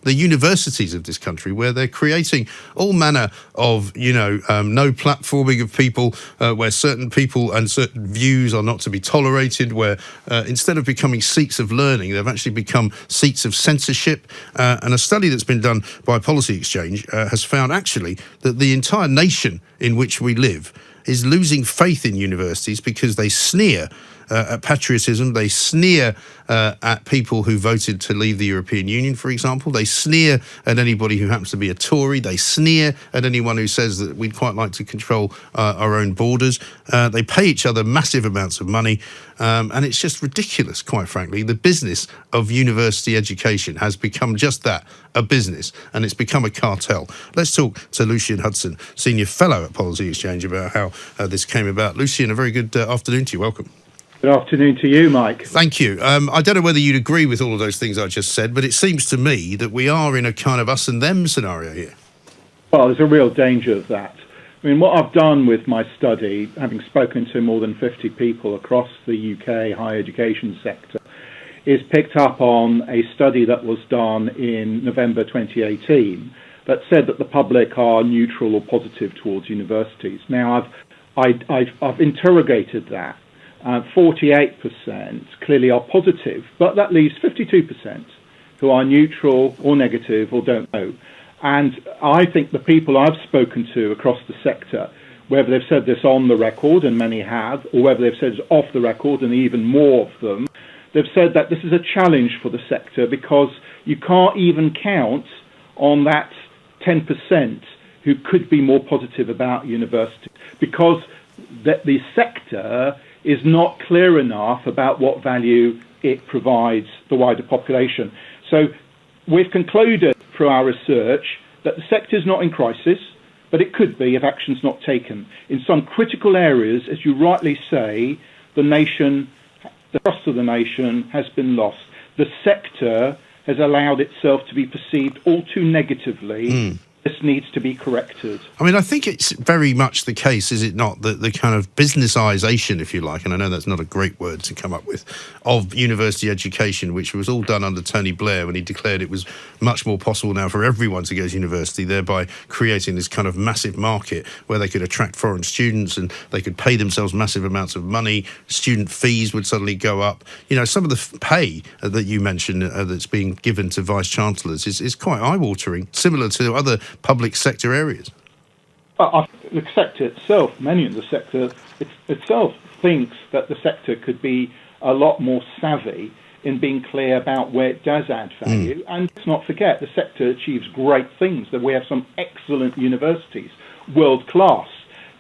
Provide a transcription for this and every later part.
the universities of this country, where they're creating all manner of, no platforming of people, where certain people and certain views are not to be tolerated, where instead of becoming seats of learning, they've actually become seats of censorship. And a study that's been done by Policy Exchange has found actually that the entire nation in which we live is losing faith in universities because they sneer at patriotism. They sneer at people who voted to leave the European Union, for example. They sneer at anybody who happens to be a Tory. They sneer at anyone who says that we'd quite like to control our own borders. They pay each other massive amounts of money, and it's just ridiculous, quite frankly. The business of university education has become just that, a business, and it's become a cartel. Let's talk to Lucian Hudson, Senior Fellow at Policy Exchange, about how this came about. Lucian, a very good afternoon to you. Welcome. Good afternoon to you, Mike. Thank you. I don't know whether you'd agree with all of those things I just said, but it seems to me that we are in a kind of us and them scenario here. Well, there's a real danger of that. I mean, what I've done with my study, having spoken to more than 50 people across the UK higher education sector, is picked up on a study that was done in November 2018 that said that the public are neutral or positive towards universities. Now, I've interrogated that. 48% clearly are positive, but that leaves 52% who are neutral or negative or don't know. And I think the people I've spoken to across the sector, whether they've said this on the record, and many have, or whether they've said it off the record, and even more of them, they've said that this is a challenge for the sector because you can't even count on that 10% who could be more positive about university, because the sector is not clear enough about what value it provides the wider population. So we've concluded through our research that the sector is not in crisis, but it could be if action's not taken. In some critical areas, as you rightly say, the trust of the nation has been lost. The sector has allowed itself to be perceived all too negatively. This needs to be corrected. I mean, I think it's very much the case, is it not, that the kind of businessisation, if you like, and I know that's not a great word to come up with, of university education, which was all done under Tony Blair when he declared it was much more possible now for everyone to go to university, thereby creating this kind of massive market where they could attract foreign students and they could pay themselves massive amounts of money. Student fees would suddenly go up. You know, some of the pay that you mentioned that's being given to vice-chancellors is quite eye-watering, similar to other public sector areas. The sector itself, many in the sector itself thinks that the sector could be a lot more savvy in being clear about where it does add value. And let's not forget, the sector achieves great things, that we have some excellent universities, world class.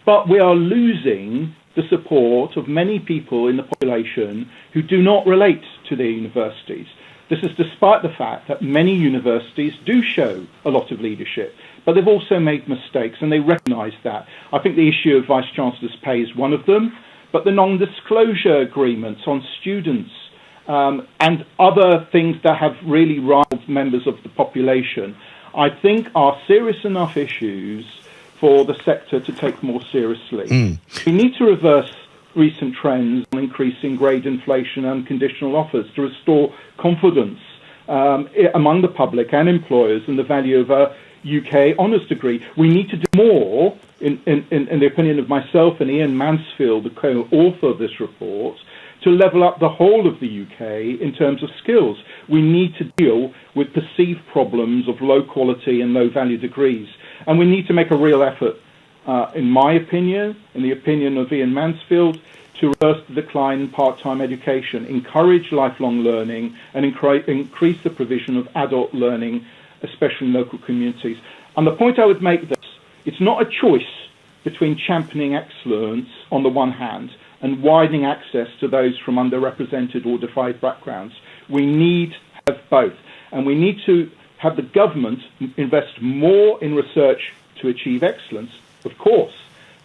But we are losing the support of many people in the population who do not relate to their universities. This is despite the fact that many universities do show a lot of leadership, but they've also made mistakes, and they recognise that. I think the issue of Vice-Chancellor's pay is one of them, but the non-disclosure agreements on students and other things that have really riled members of the population, I think are serious enough issues for the sector to take more seriously. We need to reverse recent trends on increasing grade inflation and conditional offers to restore confidence among the public and employers in the value of a UK honours degree. We need to do more, in the opinion of myself and Ian Mansfield, the co-author of this report, to level up the whole of the UK in terms of skills. We need to deal with perceived problems of low quality and low value degrees. And we need to make a real effort, in my opinion, in the opinion of Ian Mansfield, to reverse the decline in part-time education, encourage lifelong learning, and increase the provision of adult learning, especially in local communities. And the point I would make this, it's not a choice between championing excellence on the one hand and widening access to those from underrepresented or deprived backgrounds. We need to have both. And we need to have the government invest more in research to achieve excellence, of course,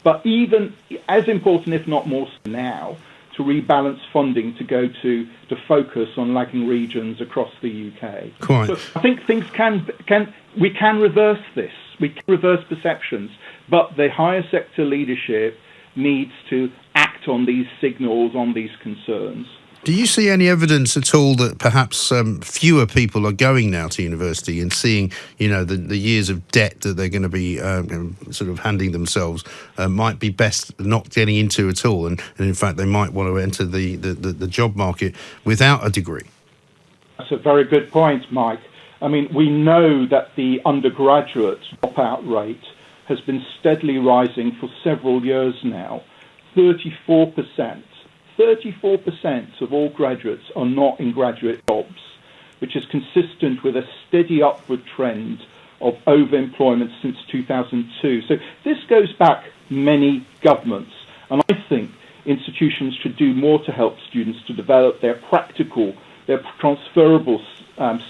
but even as important, if not more so now, to rebalance funding to go to focus on lagging regions across the UK. Quite. So I think things we can reverse this. We can reverse perceptions, but the higher sector leadership needs to act on these signals, on these concerns. Do you see any evidence at all that perhaps fewer people are going now to university and seeing, the years of debt that they're going to be sort of handing themselves might be best not getting into at all, and in fact they might want to enter the job market without a degree? That's a very good point, Mike. I mean, we know that the undergraduate dropout rate has been steadily rising for several years now. 34% of all graduates are not in graduate jobs, which is consistent with a steady upward trend of overemployment since 2002. So this goes back many governments, and I think institutions should do more to help students to develop their transferable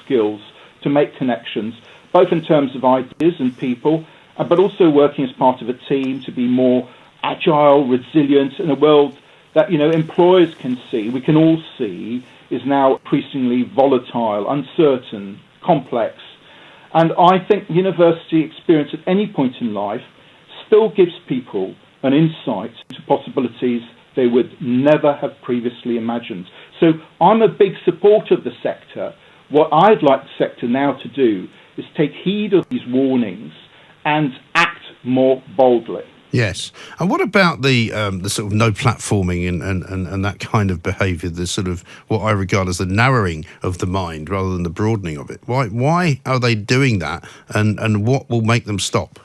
skills to make connections, both in terms of ideas and people, but also working as part of a team to be more agile, resilient in a world that employers can see, we can all see, is now increasingly volatile, uncertain, complex. And I think university experience at any point in life still gives people an insight into possibilities they would never have previously imagined. So I'm a big supporter of the sector. What I'd like the sector now to do is take heed of these warnings and act more boldly. Yes. And what about the sort of no platforming and that kind of behaviour, the sort of what I regard as the narrowing of the mind rather than the broadening of it? Why are they doing that, and what will make them stop?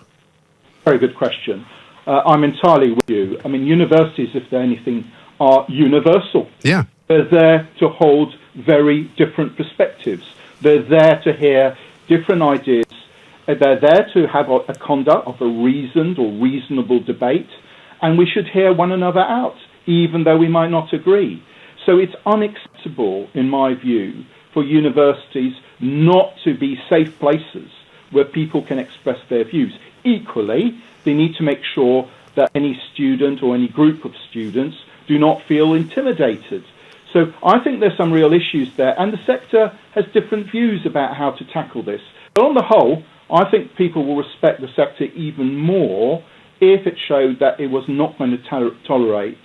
Very good question. I'm entirely with you. I mean, universities, if they're anything, are universal. Yeah. They're there to hold very different perspectives. They're there to hear different ideas. They're there to have a conduct of a reasoned or reasonable debate, and we should hear one another out, even though we might not agree. So it's unacceptable, in my view, for universities not to be safe places where people can express their views. Equally, they need to make sure that any student or any group of students do not feel intimidated. So I think there's some real issues there, and the sector has different views about how to tackle this. But on the whole, I think people will respect the sector even more if it showed that it was not going to tolerate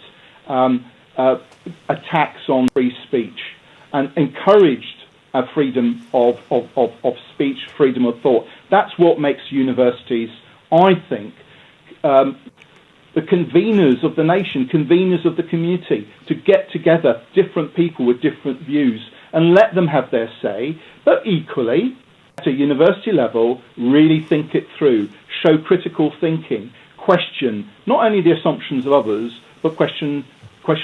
attacks on free speech and encouraged freedom of speech, freedom of thought. That's what makes universities, I think, the conveners of the nation, conveners of the community, to get together different people with different views and let them have their say, but equally, at a university level, really think it through, show critical thinking, question not only the assumptions of others, but question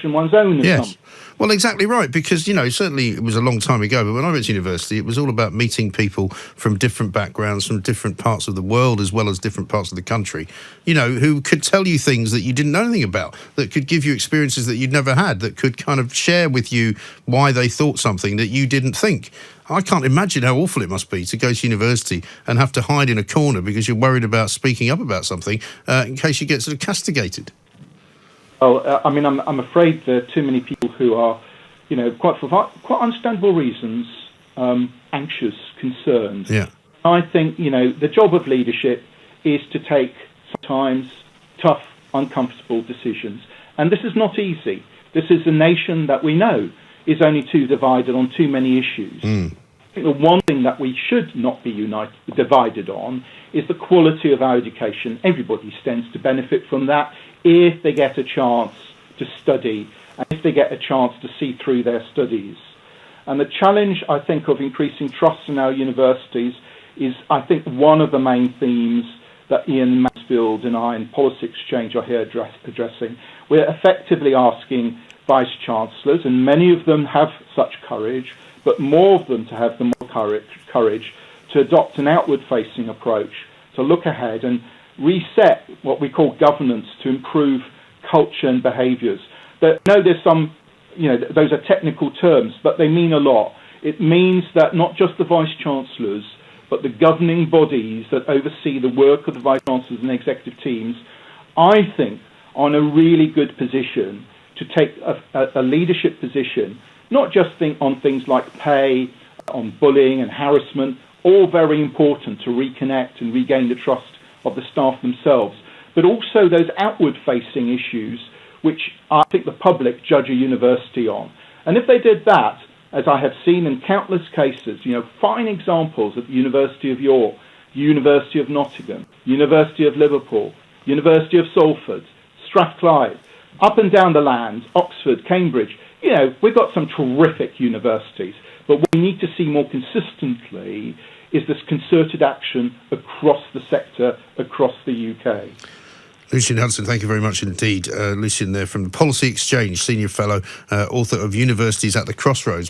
one's own assumptions. Well, exactly right, because, certainly it was a long time ago, but when I went to university, it was all about meeting people from different backgrounds, from different parts of the world, as well as different parts of the country, who could tell you things that you didn't know anything about, that could give you experiences that you'd never had, that could kind of share with you why they thought something that you didn't think. I can't imagine how awful it must be to go to university and have to hide in a corner because you're worried about speaking up about something in case you get sort of castigated. Well, I mean, I'm afraid there are too many people who are, for quite understandable reasons, anxious, concerned. Yeah. I think, the job of leadership is to take sometimes tough, uncomfortable decisions. And this is not easy. This is a nation that we know is only too divided on too many issues. I think the one thing that we should not be divided on is the quality of our education. Everybody stands to benefit from that if they get a chance to study and if they get a chance to see through their studies. And the challenge, I think, of increasing trust in our universities is, I think, one of the main themes that Ian Mansfield and I in Policy Exchange are here addressing. We're effectively asking vice-chancellors, and many of them have such courage, but more of them to have the more courage to adopt an outward-facing approach, to look ahead and reset what we call governance to improve culture and behaviours. I know there's some, those are technical terms, but they mean a lot. It means that not just the vice-chancellors, but the governing bodies that oversee the work of the vice-chancellors and executive teams, I think, are in a really good position to take a leadership position, not just on things like pay, on bullying and harassment, all very important to reconnect and regain the trust of the staff themselves, but also those outward-facing issues which I think the public judge a university on. And if they did that, as I have seen in countless cases, fine examples at the University of York, University of Nottingham, University of Liverpool, University of Salford, Strathclyde, up and down the land, Oxford, Cambridge. We've got some terrific universities, but what we need to see more consistently is this concerted action across the sector, across the UK. Lucian Hudson, thank you very much indeed. Lucian there from the Policy Exchange, Senior Fellow, author of Universities at the Crossroads.